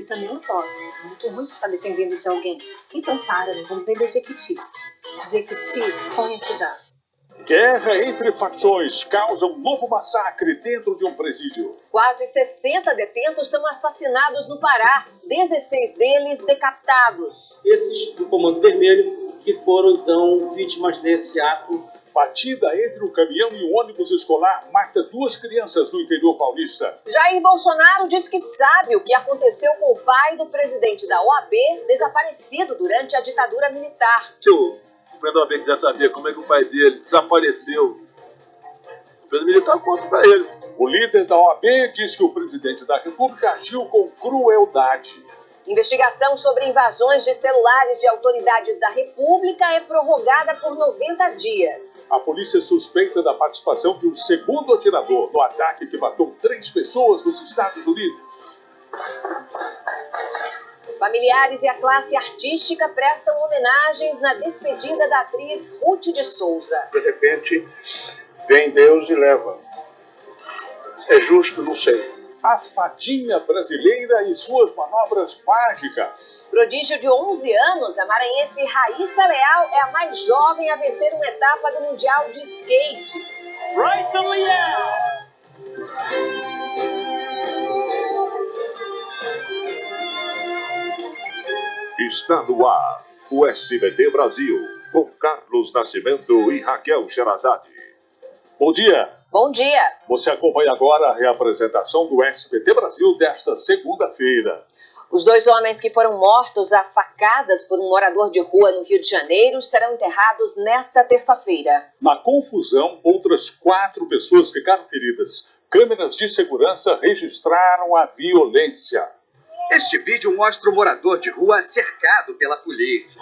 também não posso. Muito ruim estar dependendo de alguém. Então para, né? Vamos vender Jequiti. Jequiti, sonha que dá. Guerra entre facções causa um novo massacre dentro de um presídio. Quase 60 detentos são assassinados no Pará, 16 deles decapitados. Esses do Comando Vermelho que foram, então, vítimas desse ato. Batida entre um caminhão e um ônibus escolar mata 2 crianças no interior paulista. Jair Bolsonaro diz que sabe o que aconteceu com o pai do presidente da OAB, desaparecido durante a ditadura militar. Se o presidente da OAB quiser saber como é que o pai dele desapareceu, o presidente militar conta pra ele. O líder da OAB diz que o presidente da República agiu com crueldade. Investigação sobre invasões de celulares de autoridades da República é prorrogada por 90 dias. A polícia suspeita da participação de um segundo atirador no ataque que matou 3 pessoas nos Estados Unidos. Familiares e a classe artística prestam homenagens na despedida da atriz Ruth de Souza. De repente, vem Deus e leva. É justo? Não sei. A fadinha brasileira e suas manobras mágicas. Prodígio de 11 anos, a maranhense Raíssa Leal é a mais jovem a vencer uma etapa do Mundial de Skate. Raíssa Leal! Está no ar o SBT Brasil, com Carlos Nascimento e Raquel Sherazade. Bom dia. Bom dia. Você acompanha agora a reapresentação do SBT Brasil desta segunda-feira. Os 2 homens que foram mortos a facadas por um morador de rua no Rio de Janeiro serão enterrados nesta terça-feira. Na confusão, outras 4 pessoas ficaram feridas. Câmeras de segurança registraram a violência. Este vídeo mostra o morador de rua cercado pela polícia.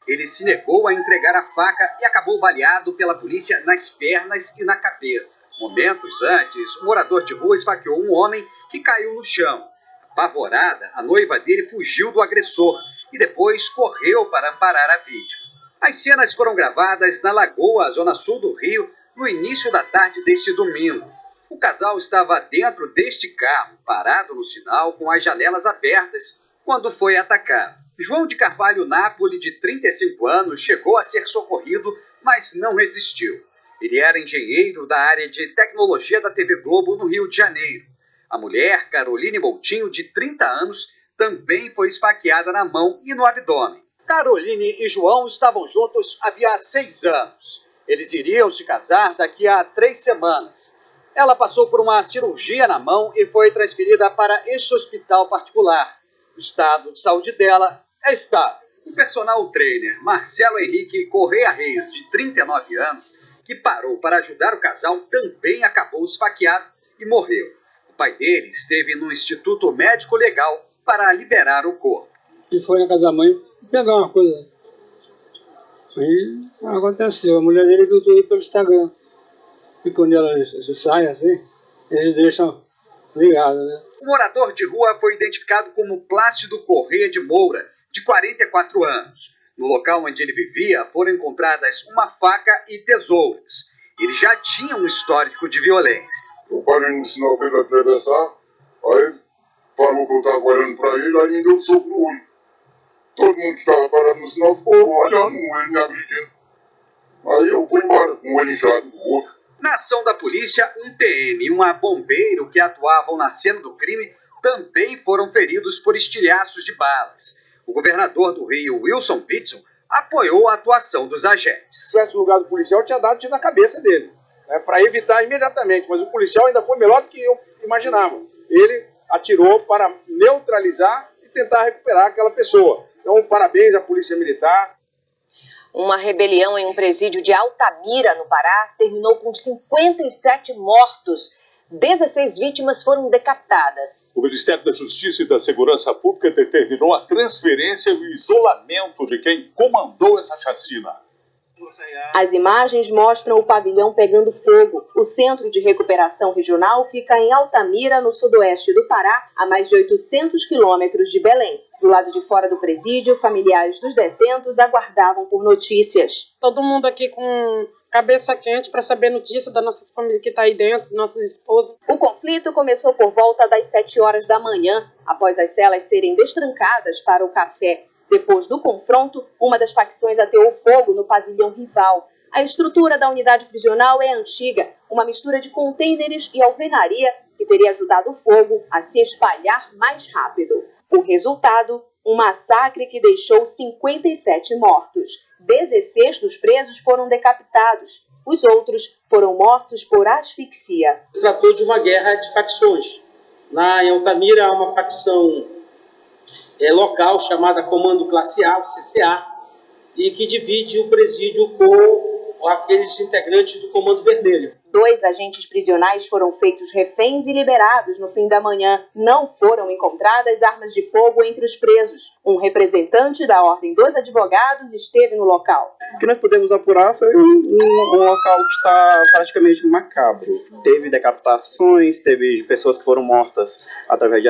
Ele se negou a entregar a faca e acabou baleado pela polícia nas pernas e na cabeça. Momentos antes, o morador de rua esfaqueou um homem que caiu no chão. Apavorada, a noiva dele fugiu do agressor e depois correu para amparar a vítima. As cenas foram gravadas na Lagoa, zona sul do Rio, no início da tarde deste domingo. O casal estava dentro deste carro, parado no sinal, com as janelas abertas, quando foi atacado. João de Carvalho Napoli, de 35 anos, chegou a ser socorrido, mas não resistiu. Ele era engenheiro da área de tecnologia da TV Globo no Rio de Janeiro. A mulher, Caroline Moutinho, de 30 anos, também foi esfaqueada na mão e no abdômen. Caroline e João estavam juntos havia 6 anos. Eles iriam se casar daqui a 3 semanas. Ela passou por uma cirurgia na mão e foi transferida para este hospital particular. O estado de saúde dela é estável. O personal trainer Marcelo Henrique Correia Reis, de 39 anos, que parou para ajudar o casal, também acabou esfaqueado e morreu. O pai dele esteve no Instituto Médico Legal para liberar o corpo. E foi na casa da mãe pegar uma coisa. Aí aconteceu. A mulher dele viu tudo pelo Instagram. E quando ela sai assim, eles deixam ligado, né? O morador de rua foi identificado como Plácido Correia de Moura, de 44 anos. No local onde ele vivia foram encontradas uma faca e tesouras. Ele já tinha um histórico de violência. Eu parei no sinal para ele atravessar, aí falou que eu estava olhando para ele, aí me deu um soco no olho. Todo mundo que estava parado no sinal ficou olhando, ele me agredindo. Aí eu fui embora, com o olho inchado no outro. Na ação da polícia, um PM e uma bombeiro que atuavam na cena do crime também foram feridos por estilhaços de balas. O governador do Rio, Wilson Witzel, apoiou a atuação dos agentes. Se tivesse no lugar do policial, tinha dado tiro na cabeça dele, né, para evitar imediatamente. Mas o policial ainda foi melhor do que eu imaginava. Ele atirou para neutralizar e tentar recuperar aquela pessoa. Então, parabéns à Polícia Militar. Uma rebelião em um presídio de Altamira, no Pará, terminou com 57 mortos. 16 vítimas foram decapitadas. O Ministério da Justiça e da Segurança Pública determinou a transferência e o isolamento de quem comandou essa chacina. As imagens mostram o pavilhão pegando fogo. O Centro de Recuperação Regional fica em Altamira, no sudoeste do Pará, a mais de 800 quilômetros de Belém. Do lado de fora do presídio, familiares dos detentos aguardavam por notícias. Todo mundo aqui com cabeça quente para saber notícia da nossa família que está aí dentro, nossas esposas. O conflito começou por volta das 7 horas da manhã, após as celas serem destrancadas para o café. Depois do confronto, uma das facções ateou fogo no pavilhão rival. A estrutura da unidade prisional é antiga, uma mistura de contêineres e alvenaria que teria ajudado o fogo a se espalhar mais rápido. O resultado, um massacre que deixou 57 mortos. 16 dos presos foram decapitados. Os outros foram mortos por asfixia. Se tratou de uma guerra de facções. Lá em Altamira há uma facção local chamada Comando Classe A, o CCA, e que divide o presídio com aqueles integrantes do Comando Vermelho. 2 agentes prisionais foram feitos reféns e liberados no fim da manhã. Não foram encontradas armas de fogo entre os presos. Um representante da Ordem dos Advogados esteve no local. O que nós podemos apurar foi um local que está praticamente macabro. Teve decapitações, teve pessoas que foram mortas através de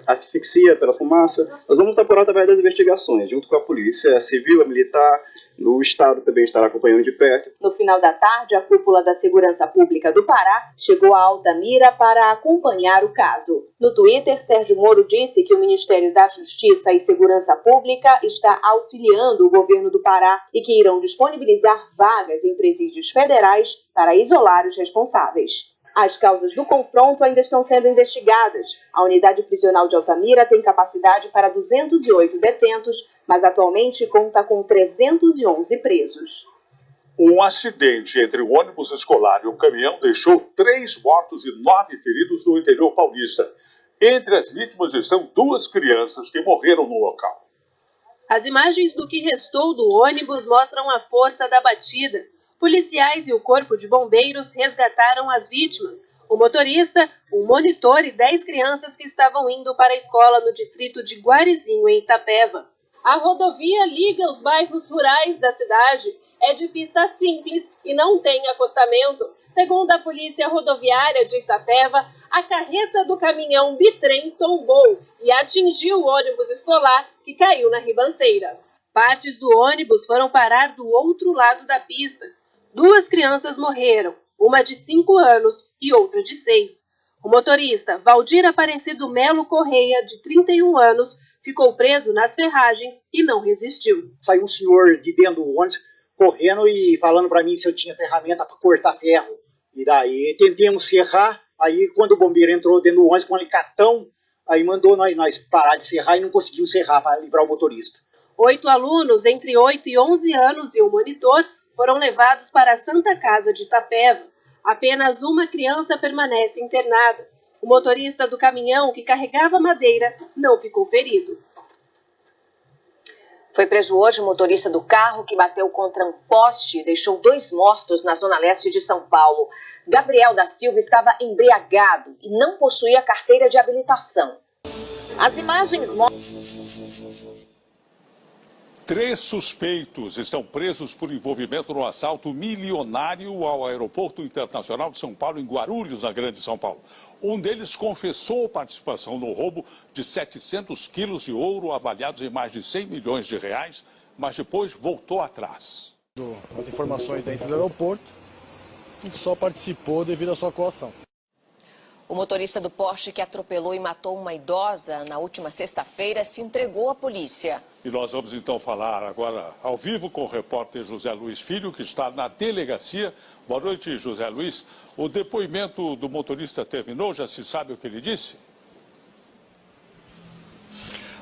asfixia pela fumaça. Nós vamos apurar através das investigações, junto com a polícia civil, a militar. O Estado também estará acompanhando de perto. No final da tarde, a cúpula da Segurança Pública do Pará chegou a Altamira para acompanhar o caso. No Twitter, Sérgio Moro disse que o Ministério da Justiça e Segurança Pública está auxiliando o governo do Pará e que irão disponibilizar vagas em presídios federais para isolar os responsáveis. As causas do confronto ainda estão sendo investigadas. A unidade prisional de Altamira tem capacidade para 208 detentos, mas atualmente conta com 311 presos. Um acidente entre o ônibus escolar e um caminhão deixou 3 mortos e 9 feridos no interior paulista. Entre as vítimas estão 2 crianças que morreram no local. As imagens do que restou do ônibus mostram a força da batida. Policiais e o corpo de bombeiros resgataram as vítimas. O motorista, um monitor e 10 crianças que estavam indo para a escola no distrito de Guarizinho, em Itapeva. A rodovia liga os bairros rurais da cidade. É de pista simples e não tem acostamento. Segundo a Polícia Rodoviária de Itapeva, a carreta do caminhão bitrem tombou e atingiu o ônibus escolar que caiu na ribanceira. Partes do ônibus foram parar do outro lado da pista. 2 crianças morreram, uma de 5 anos e outra de 6. O motorista, Valdir Aparecido Melo Correia, de 31 anos, ficou preso nas ferragens e não resistiu. Saiu um senhor de dentro do ônibus correndo e falando para mim se eu tinha ferramenta para cortar ferro. E daí tentemos serrar, aí quando o bombeiro entrou dentro do ônibus com um alicatão, aí mandou nós parar de serrar e não conseguimos serrar para livrar o motorista. 8 alunos entre 8 e 11 anos e o monitor foram levados para a Santa Casa de Itapeva. Apenas uma criança permanece internada. O motorista do caminhão que carregava madeira não ficou ferido. Foi preso hoje o motorista do carro que bateu contra um poste e deixou 2 mortos na zona leste de São Paulo. Gabriel da Silva estava embriagado e não possuía carteira de habilitação. As imagens mostram... 3 suspeitos estão presos por envolvimento no assalto milionário ao Aeroporto Internacional de São Paulo, em Guarulhos, na Grande São Paulo. Um deles confessou participação no roubo de 700 quilos de ouro, avaliados em mais de 100 milhões de reais, mas depois voltou atrás. As informações dentro do aeroporto e só participou devido à sua coação. O motorista do Porsche que atropelou e matou uma idosa na última sexta-feira se entregou à polícia. E nós vamos então falar agora ao vivo com o repórter José Luiz Filho, que está na delegacia. Boa noite, José Luiz. O depoimento do motorista terminou, já se sabe o que ele disse?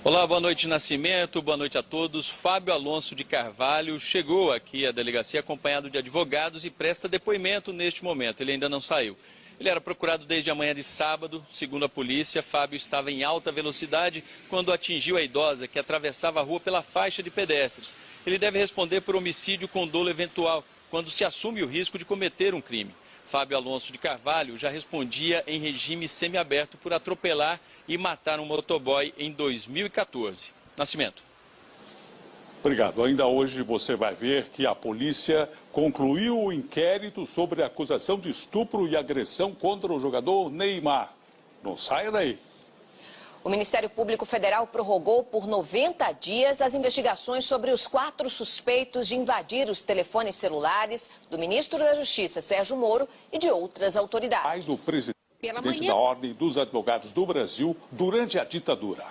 Olá, boa noite, Nascimento, boa noite a todos. Fábio Alonso de Carvalho chegou aqui à delegacia acompanhado de advogados e presta depoimento neste momento. Ele ainda não saiu. Ele era procurado desde a manhã de sábado. Segundo a polícia, Fábio estava em alta velocidade quando atingiu a idosa que atravessava a rua pela faixa de pedestres. Ele deve responder por homicídio com dolo eventual, quando se assume o risco de cometer um crime. Fábio Alonso de Carvalho já respondia em regime semiaberto por atropelar e matar um motoboy em 2014. Nascimento. Obrigado. Ainda hoje você vai ver que a polícia concluiu o inquérito sobre a acusação de estupro e agressão contra o jogador Neymar. Não saia daí. O Ministério Público Federal prorrogou por 90 dias as investigações sobre os 4 suspeitos de invadir os telefones celulares do ministro da Justiça, Sérgio Moro, e de outras autoridades. Do presidente da Ordem dos Advogados do Brasil durante a ditadura.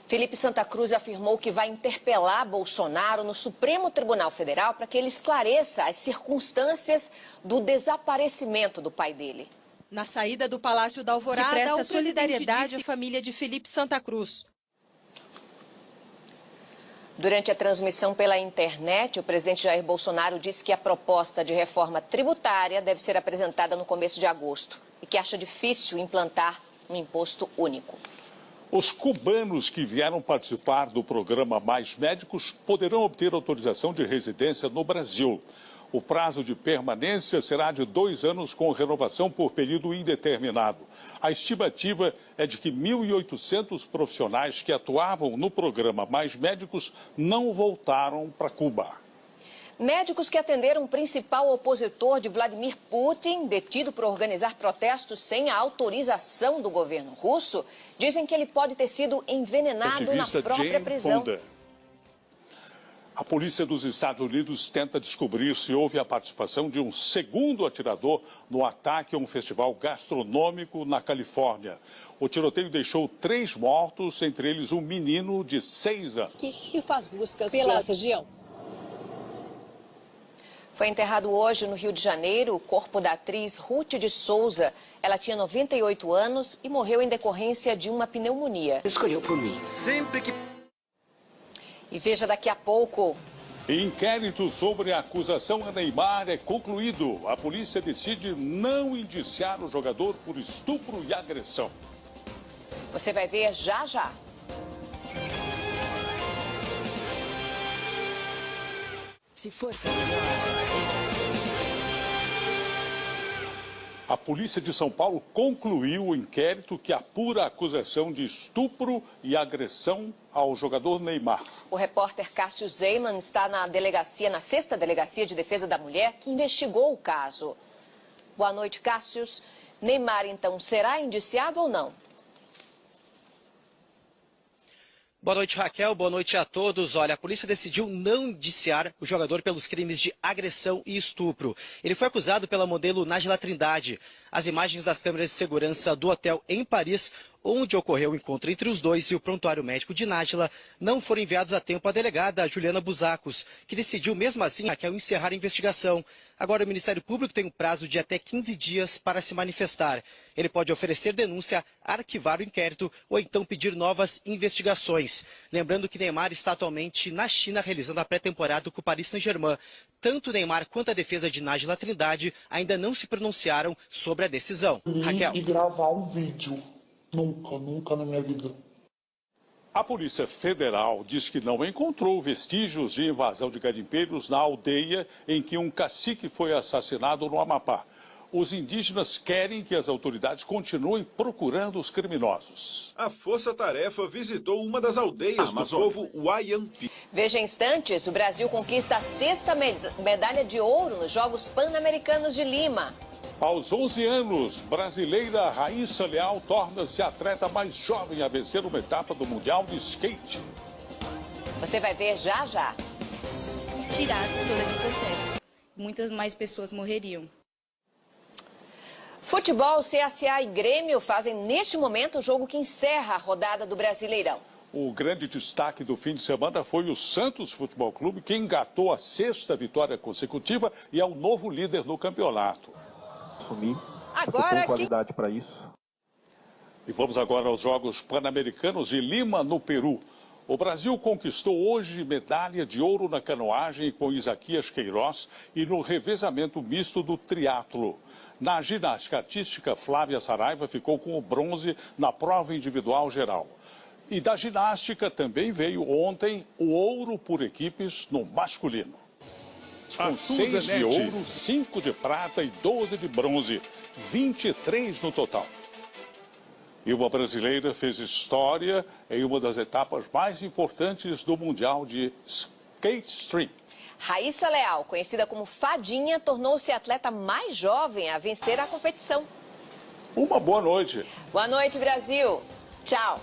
Felipe Santa Cruz afirmou que vai interpelar Bolsonaro no Supremo Tribunal Federal para que ele esclareça as circunstâncias do desaparecimento do pai dele. Na saída do Palácio da Alvorada, que presta solidariedade à família de Felipe Santa Cruz. Durante a transmissão pela internet, o presidente Jair Bolsonaro disse que a proposta de reforma tributária deve ser apresentada no começo de agosto e que acha difícil implantar um imposto único. Os cubanos que vieram participar do programa Mais Médicos poderão obter autorização de residência no Brasil. O prazo de permanência será de 2 anos com renovação por período indeterminado. A estimativa é de que 1.800 profissionais que atuavam no programa Mais Médicos não voltaram para Cuba. Médicos que atenderam o principal opositor de Vladimir Putin, detido por organizar protestos sem a autorização do governo russo, dizem que ele pode ter sido envenenado na própria prisão. A polícia dos Estados Unidos tenta descobrir se houve a participação de um segundo atirador no ataque a um festival gastronômico na Califórnia. O tiroteio deixou 3 mortos, entre eles um menino de 6 anos. Que faz buscas pela região. Foi enterrado hoje no Rio de Janeiro o corpo da atriz Ruth de Souza. Ela tinha 98 anos e morreu em decorrência de uma pneumonia. Escolheu por mim. Sempre que... E veja daqui a pouco. Inquérito sobre a acusação a Neymar é concluído. A polícia decide não indiciar o jogador por estupro e agressão. Você vai ver já já. Se for... A polícia de São Paulo concluiu o inquérito que apura a acusação de estupro e agressão ao jogador Neymar. O repórter Cássio Zeiman está na 6ª Delegacia de Defesa da Mulher, que investigou o caso. Boa noite, Cássio. Neymar, então, será indiciado ou não? Boa noite, Raquel. Boa noite a todos. Olha, a polícia decidiu não indiciar o jogador pelos crimes de agressão e estupro. Ele foi acusado pela modelo Nájila Trindade. As imagens das câmeras de segurança do hotel em Paris, onde ocorreu o encontro entre os dois, e o prontuário médico de Nájila não foram enviados a tempo à delegada Juliana Busacos, que decidiu mesmo assim, Raquel, encerrar a investigação. Agora o Ministério Público tem um prazo de até 15 dias para se manifestar. Ele pode oferecer denúncia, arquivar o inquérito ou então pedir novas investigações. Lembrando que Neymar está atualmente na China realizando a pré-temporada com o Paris Saint-Germain. Tanto Neymar quanto a defesa de Nájila Trindade ainda não se pronunciaram sobre a decisão. Raquel. E gravar um vídeo. Nunca na minha vida. A Polícia Federal diz que não encontrou vestígios de invasão de garimpeiros na aldeia em que um cacique foi assassinado no Amapá. Os indígenas querem que as autoridades continuem procurando os criminosos. A Força Tarefa visitou uma das aldeias do povo Wayampi. Veja em instantes, o Brasil conquista a 6ª medalha de ouro nos Jogos Pan-Americanos de Lima. Aos 11 anos, brasileira Raíssa Leal torna-se a atleta mais jovem a vencer uma etapa do Mundial de Skate. Você vai ver já já. Tirasse todo esse processo, muitas mais pessoas morreriam. Futebol, CSA e Grêmio fazem neste momento o jogo que encerra a rodada do Brasileirão. O grande destaque do fim de semana foi o Santos Futebol Clube, que engatou a 6ª vitória consecutiva e é o novo líder do campeonato. Agora tem qualidade para isso. E vamos agora aos Jogos Pan-Americanos de Lima, no Peru. O Brasil conquistou hoje medalha de ouro na canoagem com Isaquias Queiroz e no revezamento misto do triatlo. Na ginástica artística, Flávia Saraiva ficou com o bronze na prova individual geral. E da ginástica também veio ontem o ouro por equipes no masculino. Com 6 de ouro, 5 de prata e 12 de bronze, 23 no total. E uma brasileira fez história em uma das etapas mais importantes do Mundial de Skate Street. Raíssa Leal, conhecida como Fadinha, tornou-se a atleta mais jovem a vencer a competição. Uma boa noite. Boa noite, Brasil. Tchau.